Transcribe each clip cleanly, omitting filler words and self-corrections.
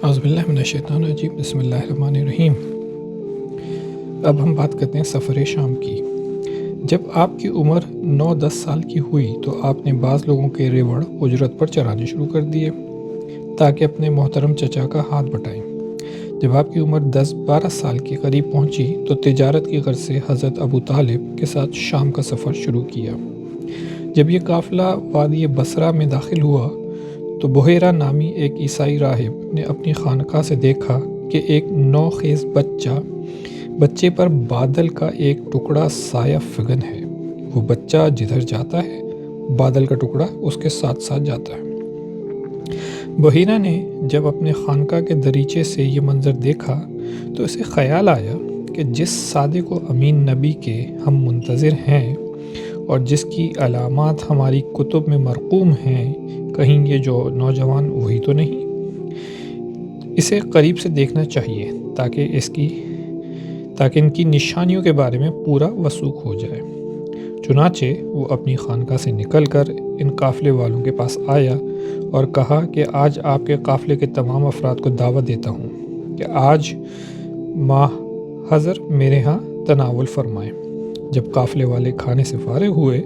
اعوذ باللہ من الشیطان الرجیم، بسم اللہ الرحمن الرحیم۔ اب ہم بات کرتے ہیں سفر شام کی۔ جب آپ کی عمر 9-10 سال کی ہوئی تو آپ نے بعض لوگوں کے ریوڑ اجرت پر چرانے شروع کر دیے تاکہ اپنے محترم چچا کا ہاتھ بٹائیں۔ جب آپ کی عمر 10-12 سال کے قریب پہنچی تو تجارت کی غرض سے حضرت ابو طالب کے ساتھ شام کا سفر شروع کیا۔ جب یہ قافلہ وادی بصرہ میں داخل ہوا تو بحیرہ نامی ایک عیسائی راہب نے اپنی خانقاہ سے دیکھا کہ ایک نوخیز بچے پر بادل کا ایک ٹکڑا سایہ فگن ہے۔ وہ بچہ جدھر جاتا ہے بادل کا ٹکڑا اس کے ساتھ ساتھ جاتا ہے۔ بحیرہ نے جب اپنے خانقاہ کے دریچے سے یہ منظر دیکھا تو اسے خیال آیا کہ جس صادق و امین نبی کے ہم منتظر ہیں اور جس کی علامات ہماری کتب میں مرقوم ہیں، کہیں یہ جو نوجوان وہی تو نہیں؟ اسے قریب سے دیکھنا چاہیے تاکہ ان کی نشانیوں کے بارے میں پورا وثوق ہو جائے۔ چنانچہ وہ اپنی خانقاہ سے نکل کر ان قافلے والوں کے پاس آیا اور کہا کہ آج آپ کے قافلے کے تمام افراد کو دعوت دیتا ہوں کہ آج ماہ حضر میرے ہاں تناول فرمائیں۔ جب قافلے والے کھانے سے فارغ ہوئے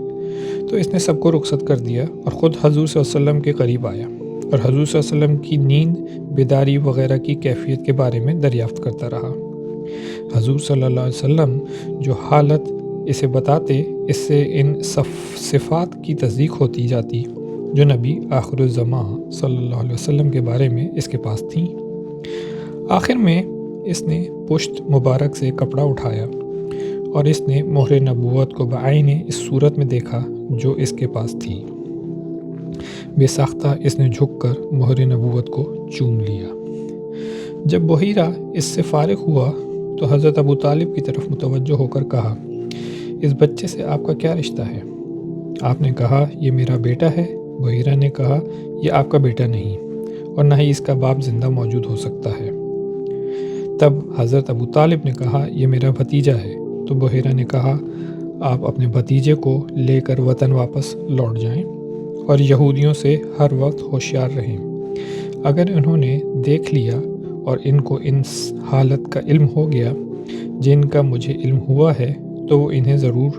تو اس نے سب کو رخصت کر دیا اور خود حضور صلی اللہ علیہ وسلم کے قریب آیا اور حضور صلی اللہ علیہ وسلم کی نیند، بیداری وغیرہ کی کیفیت کے بارے میں دریافت کرتا رہا۔ حضور صلی اللہ علیہ وسلم جو حالت اسے بتاتے، اس سے ان صفات کی تصدیق ہوتی جاتی جو نبی آخر الزمان صلی اللہ علیہ وسلم کے بارے میں اس کے پاس تھیں۔ آخر میں اس نے پشت مبارک سے کپڑا اٹھایا اور اس نے مہر نبوت کو بعین اس صورت میں دیکھا جو اس کے پاس تھی۔ بے ساختہ اس نے جھک کر مہر نبوت کو چوم لیا۔ جب بحیرہ اس سے فارغ ہوا تو حضرت ابو طالب کی طرف متوجہ ہو کر کہا، اس بچے سے آپ کا کیا رشتہ ہے؟ آپ نے کہا، یہ میرا بیٹا ہے۔ بحیرہ نے کہا، یہ آپ کا بیٹا نہیں اور نہ ہی اس کا باپ زندہ موجود ہو سکتا ہے۔ تب حضرت ابو طالب نے کہا، یہ میرا بھتیجا ہے۔ تو بحیرہ نے کہا، آپ اپنے بھتیجے کو لے کر وطن واپس لوٹ جائیں اور یہودیوں سے ہر وقت ہوشیار رہیں۔ اگر انہوں نے دیکھ لیا اور ان کو ان حالت کا علم ہو گیا جن کا مجھے علم ہوا ہے تو وہ انہیں ضرور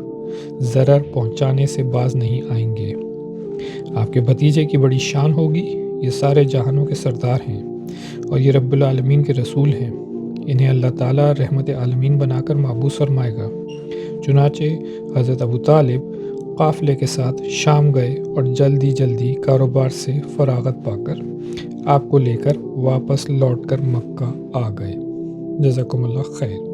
ضرر پہنچانے سے باز نہیں آئیں گے۔ آپ کے بھتیجے کی بڑی شان ہوگی، یہ سارے جہانوں کے سردار ہیں اور یہ رب العالمین کے رسول ہیں۔ انہیں اللہ تعالیٰ رحمت عالمین بنا کر محبوس فرمائے گا۔ چنانچہ حضرت ابو طالب قافلے کے ساتھ شام گئے اور جلدی کاروبار سے فراغت پا کر آپ کو لے کر واپس لوٹ کر مکہ آ گئے۔ جزاکم اللہ خیر۔